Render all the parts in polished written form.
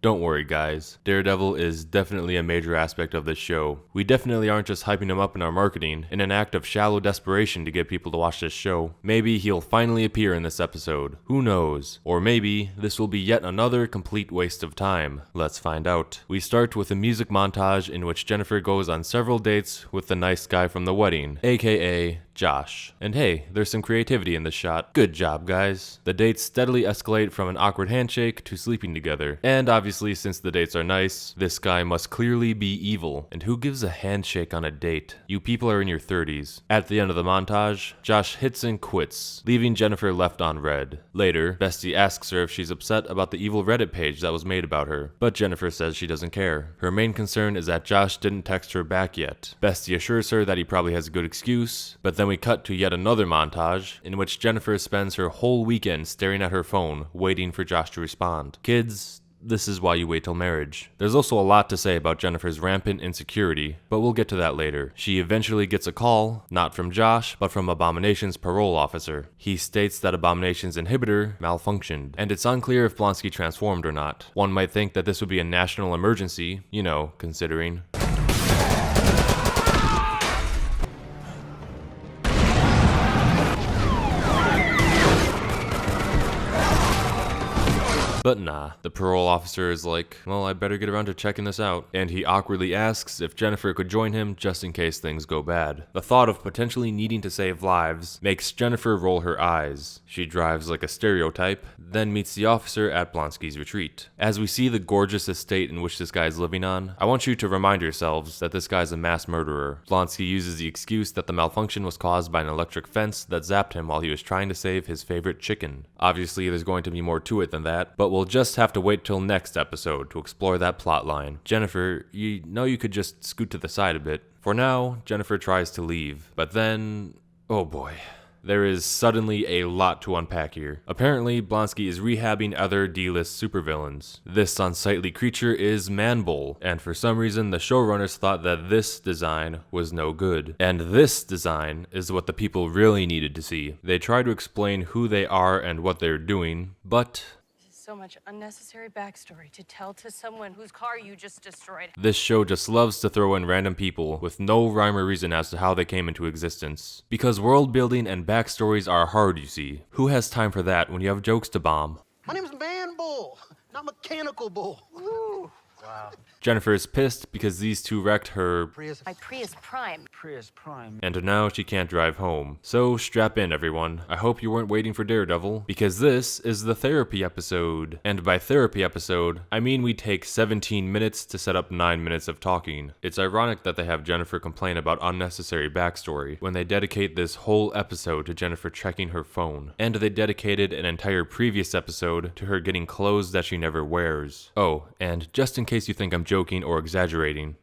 Don't worry guys, Daredevil is definitely a major aspect of this show. We definitely aren't just hyping him up in our marketing in an act of shallow desperation to get people to watch this show. Maybe he'll finally appear in this episode. Who knows? Or maybe this will be yet another complete waste of time. Let's find out. We start with a music montage in which Jennifer goes on several dates with the nice guy from the wedding, aka Josh. And hey, there's some creativity in this shot. Good job, guys. The dates steadily escalate from an awkward handshake to sleeping together. And obviously, since the dates are nice, this guy must clearly be evil. And who gives a handshake on a date? You people are in your 30s. At the end of the montage, Josh hits and quits, leaving Jennifer left on red. Later, Bestie asks her if she's upset about the evil Reddit page that was made about her, but Jennifer says she doesn't care. Her main concern is that Josh didn't text her back yet. Bestie assures her that he probably has a good excuse, but then we cut to yet another montage in which Jennifer spends her whole weekend staring at her phone, waiting for Josh to respond. Kids, this is why you wait till marriage. There's also a lot to say about Jennifer's rampant insecurity, but we'll get to that later. She eventually gets a call, not from Josh, but from Abomination's parole officer. He states that Abomination's inhibitor malfunctioned, and it's unclear if Blonsky transformed or not. One might think that this would be a national emergency, considering. But nah, the parole officer is like, well, I better get around to checking this out. And he awkwardly asks if Jennifer could join him just in case things go bad. The thought of potentially needing to save lives makes Jennifer roll her eyes. She drives like a stereotype, then meets the officer at Blonsky's retreat. As we see the gorgeous estate in which this guy is living on, I want you to remind yourselves that this guy's a mass murderer. Blonsky uses the excuse that the malfunction was caused by an electric fence that zapped him while he was trying to save his favorite chicken. Obviously, there's going to be more to it than that, but we'll just have to wait till next episode to explore that plotline. Jennifer, you could just scoot to the side a bit. For now, Jennifer tries to leave, but then, oh boy. There is suddenly a lot to unpack here. Apparently, Blonsky is rehabbing other D-list supervillains. This unsightly creature is Manbull, and for some reason the showrunners thought that this design was no good. And this design is what the people really needed to see. They try to explain who they are and what they're doing, but so much unnecessary backstory to tell to someone whose car you just destroyed. this show just loves to throw in random people with no rhyme or reason as to how they came into existence. Because world building and backstories are hard, you see. Who has time for that when you have jokes to bomb? My name's Man Bull, not Mechanical Bull. Woo. Wow. Jennifer is pissed because these two wrecked her My Prius Prime. and now she can't drive home. So strap in, everyone. I hope you weren't waiting for Daredevil, because this is the therapy episode. And by therapy episode, I mean we take 17 minutes to set up 9 minutes of talking. It's ironic that they have Jennifer complain about unnecessary backstory when they dedicate this whole episode to Jennifer checking her phone. And they dedicated an entire previous episode to her getting clothes that she never wears. Oh, and just in case you think I'm joking or exaggerating,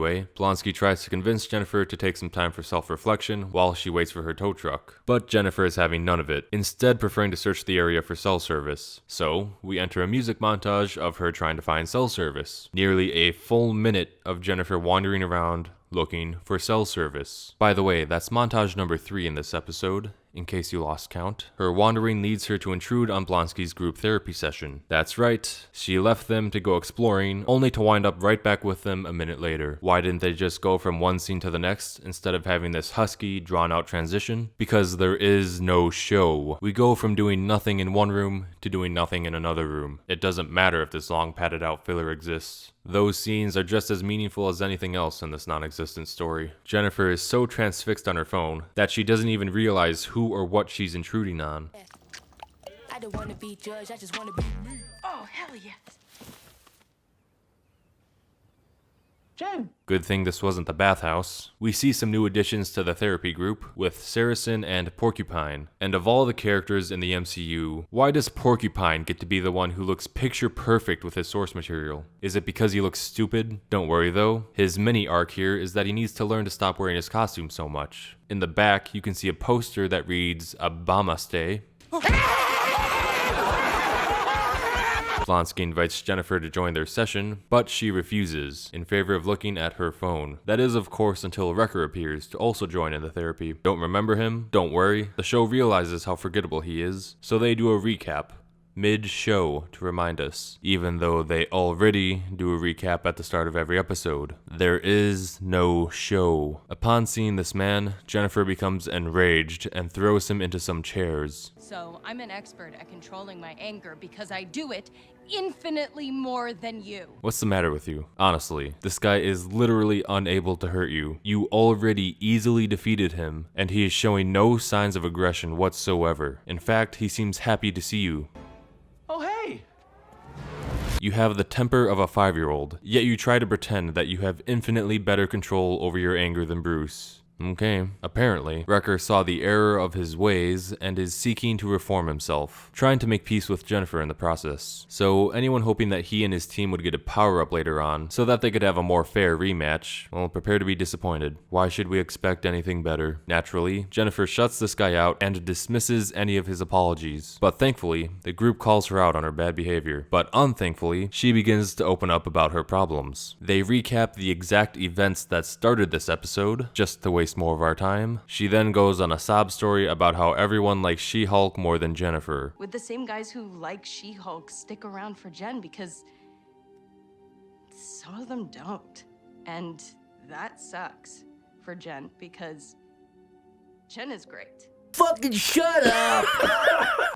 Anyway, Blonsky tries to convince Jennifer to take some time for self-reflection while she waits for her tow truck. But Jennifer is having none of it, instead preferring to search the area for cell service. So, we enter a music montage of her trying to find cell service. Nearly a full minute of Jennifer wandering around looking for cell service. By the way, that's montage number 3 in this episode, in case you lost count. Her wandering leads her to intrude on Blonsky's group therapy session. That's right, she left them to go exploring, only to wind up right back with them a minute later. Why didn't they just go from one scene to the next, instead of having this husky, drawn-out transition? Because there is no show. We go from doing nothing in one room to doing nothing in another room. It doesn't matter if this long padded-out filler exists. Those scenes are just as meaningful as anything else in this non-existent story. Jennifer is so transfixed on her phone that she doesn't even realize who or what she's intruding on. I don't want to be judged, I just want to be me. Oh, hell yes. Jen. Good thing this wasn't the bathhouse. We see some new additions to the therapy group with Saracen and Porcupine. And of all the characters in the MCU, why does Porcupine get to be the one who looks picture perfect with his source material? Is it because he looks stupid? Don't worry though. His mini arc here is that he needs to learn to stop wearing his costume so much. In the back, you can see a poster that reads Abamaste. Blonsky invites Jennifer to join their session, but she refuses, in favor of looking at her phone. That is, of course, until Wrecker appears to also join in the therapy. Don't remember him? Don't worry. The show realizes how forgettable he is, so they do a recap mid-show to remind us, even though they already do a recap at the start of every episode. There is no show. Upon seeing this man, Jennifer becomes enraged and throws him into some chairs. So I'm an expert at controlling my anger because I do it infinitely more than you. What's the matter with you? Honestly, this guy is literally unable to hurt you. You already easily defeated him, and he is showing no signs of aggression whatsoever. In fact, he seems happy to see you. Oh, hey. You have the temper of a 5-year-old, yet you try to pretend that you have infinitely better control over your anger than Bruce. Okay. Apparently, Wrecker saw the error of his ways and is seeking to reform himself, trying to make peace with Jennifer in the process. So anyone hoping that he and his team would get a power-up later on, so that they could have a more fair rematch, well, prepare to be disappointed. Why should we expect anything better? Naturally, Jennifer shuts this guy out and dismisses any of his apologies. But thankfully, the group calls her out on her bad behavior. But unthankfully, she begins to open up about her problems. They recap the exact events that started this episode, just to waste more of our time. She then goes on a sob story about how everyone likes She-Hulk more than Jennifer. With the same guys who like She-Hulk stick around for Jen because some of them don't. And that sucks for Jen because Jen is great. Fucking shut up!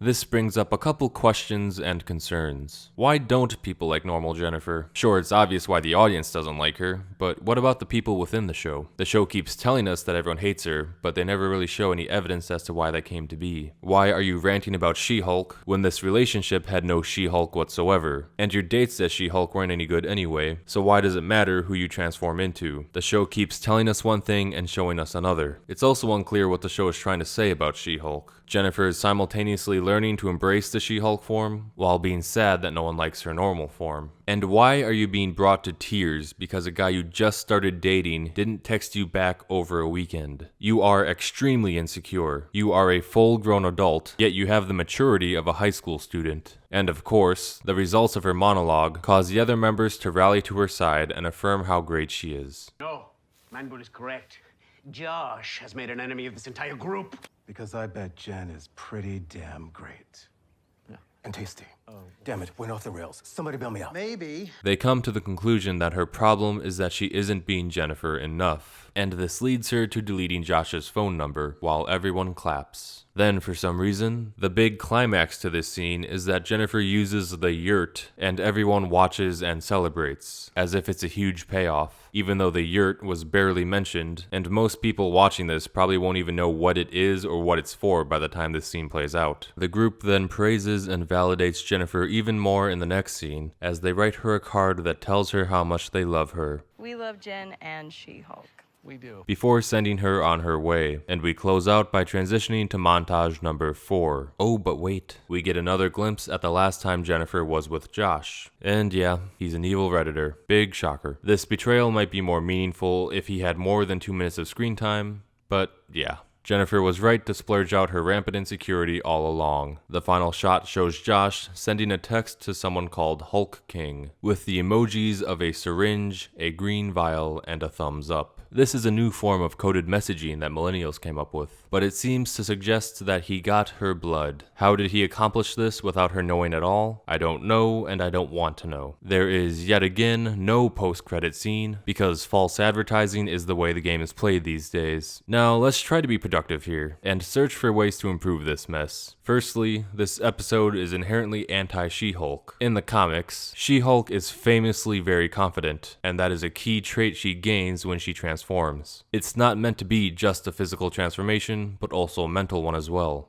This brings up a couple questions and concerns. Why don't people like normal Jennifer? Sure, it's obvious why the audience doesn't like her, but what about the people within the show? The show keeps telling us that everyone hates her, but they never really show any evidence as to why that came to be. Why are you ranting about She-Hulk when this relationship had no She-Hulk whatsoever? And your dates as She-Hulk weren't any good anyway, so why does it matter who you transform into? The show keeps telling us one thing and showing us another. It's also unclear what the show is trying to say about She-Hulk. Jennifer is simultaneously learning to embrace the She-Hulk form, while being sad that no one likes her normal form. And why are you being brought to tears because a guy you just started dating didn't text you back over a weekend? You are extremely insecure. You are a full-grown adult, yet you have the maturity of a high school student. And of course, the results of her monologue cause the other members to rally to her side and affirm how great she is. No, Manbull is correct. Josh has made an enemy of this entire group. Because I bet Jen is pretty damn great. Yeah. And tasty. Oh. Damn it, went off the rails. Somebody bail me out. Maybe. They come to the conclusion that her problem is that she isn't being Jennifer enough, and this leads her to deleting Josh's phone number while everyone claps. Then, for some reason, the big climax to this scene is that Jennifer uses the yurt and everyone watches and celebrates, as if it's a huge payoff, even though the yurt was barely mentioned, and most people watching this probably won't even know what it is or what it's for by the time this scene plays out. The group then praises and validates Jennifer even more in the next scene, as they write her a card that tells her how much they love her. We love Jen and She-Hulk. We do. before sending her on her way, and we close out by transitioning to montage number 4. Oh, but wait, we get another glimpse at the last time Jennifer was with Josh. And yeah, he's an evil Redditor. Big shocker. This betrayal might be more meaningful if he had more than 2 minutes of screen time, but yeah. Jennifer was right to splurge out her rampant insecurity all along. The final shot shows Josh sending a text to someone called Hulk King, with the emojis of a syringe, a green vial, and a thumbs up. This is a new form of coded messaging that millennials came up with, but it seems to suggest that he got her blood. How did he accomplish this without her knowing at all? I don't know, and I don't want to know. There is yet again no post-credit scene, because false advertising is the way the game is played these days. Now, let's try to be productive here, and search for ways to improve this mess. Firstly, this episode is inherently anti-She-Hulk. In the comics, She-Hulk is famously very confident, and that is a key trait she gains when she transforms. It's not meant to be just a physical transformation, but also a mental one as well.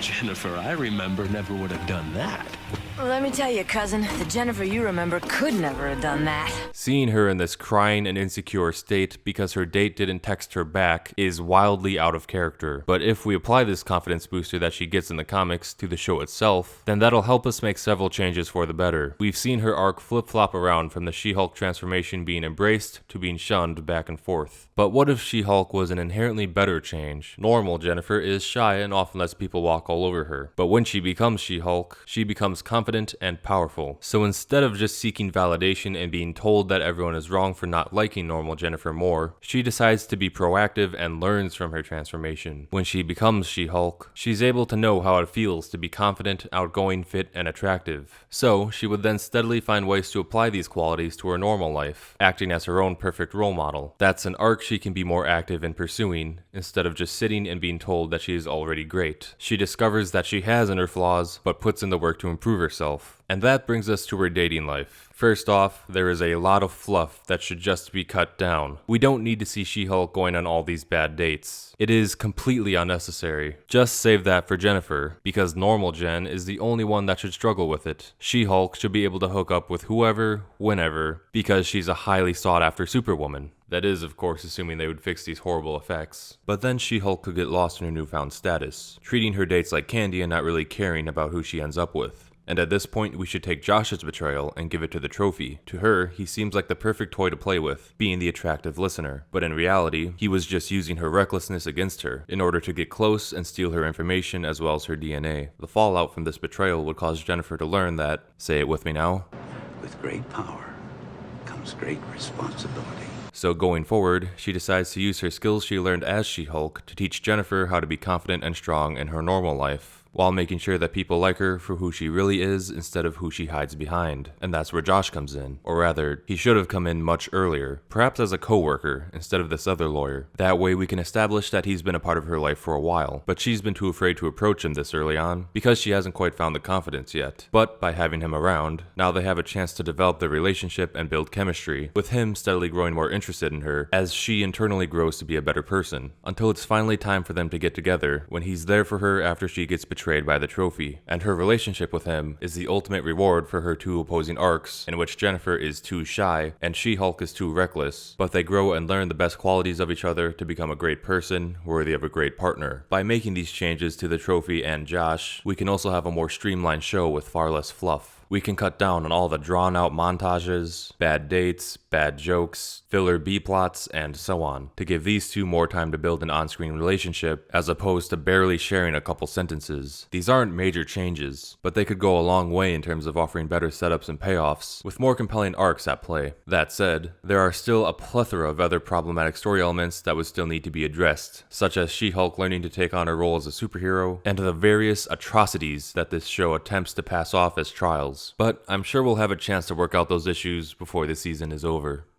Jennifer, I remember, never would have done that. Let me tell you, cousin, the Jennifer you remember could never have done that. Seeing her in this crying and insecure state because her date didn't text her back is wildly out of character. But if we apply this confidence booster that she gets in the comics to the show itself, then that'll help us make several changes for the better. We've seen her arc flip-flop around from the She-Hulk transformation being embraced to being shunned back and forth. But what if She-Hulk was an inherently better change? Normal Jennifer is shy and often lets people walk all over her. But when she becomes She-Hulk, she becomes confident and powerful. So instead of just seeking validation and being told that everyone is wrong for not liking normal Jennifer more, she decides to be proactive and learns from her transformation. When she becomes She-Hulk, she's able to know how it feels to be confident, outgoing, fit, and attractive. So she would then steadily find ways to apply these qualities to her normal life, acting as her own perfect role model. That's an arc she can be more active in pursuing, instead of just sitting and being told that she is already great. She discovers that she has inner flaws, but puts in the work to improve herself. And that brings us to her dating life. First off, there is a lot of fluff that should just be cut down. We don't need to see She-Hulk going on all these bad dates. It is completely unnecessary. Just save that for Jennifer, because normal Jen is the only one that should struggle with it. She-Hulk should be able to hook up with whoever, whenever, because she's a highly sought after superwoman. That is, of course, assuming they would fix these horrible effects. But then She-Hulk could get lost in her newfound status, treating her dates like candy and not really caring about who she ends up with. And at this point, we should take Josh's betrayal and give it to the trophy. To her, he seems like the perfect toy to play with, being the attractive listener. But in reality, he was just using her recklessness against her in order to get close and steal her information as well as her DNA. The fallout from this betrayal would cause Jennifer to learn that, say it with me now, with great power comes great responsibility. So going forward, she decides to use her skills she learned as She-Hulk to teach Jennifer how to be confident and strong in her normal life, while making sure that people like her for who she really is instead of who she hides behind. And that's where Josh comes in. Or rather, he should have come in much earlier, perhaps as a co-worker instead of this other lawyer. That way we can establish that he's been a part of her life for a while, but she's been too afraid to approach him this early on because she hasn't quite found the confidence yet. But by having him around, now they have a chance to develop their relationship and build chemistry, with him steadily growing more interested in her as she internally grows to be a better person, until it's finally time for them to get together when he's there for her after she gets betrayed by the trophy. And her relationship with him is the ultimate reward for her two opposing arcs, in which Jennifer is too shy and She-Hulk is too reckless, but they grow and learn the best qualities of each other to become a great person, worthy of a great partner. By making these changes to the trophy and Josh, we can also have a more streamlined show with far less fluff. We can cut down on all the drawn-out montages, bad dates, bad jokes, filler B-plots, and so on, to give these two more time to build an on-screen relationship, as opposed to barely sharing a couple sentences. These aren't major changes, but they could go a long way in terms of offering better setups and payoffs, with more compelling arcs at play. That said, there are still a plethora of other problematic story elements that would still need to be addressed, such as She-Hulk learning to take on her role as a superhero, and the various atrocities that this show attempts to pass off as trials. But I'm sure we'll have a chance to work out those issues before the season is over.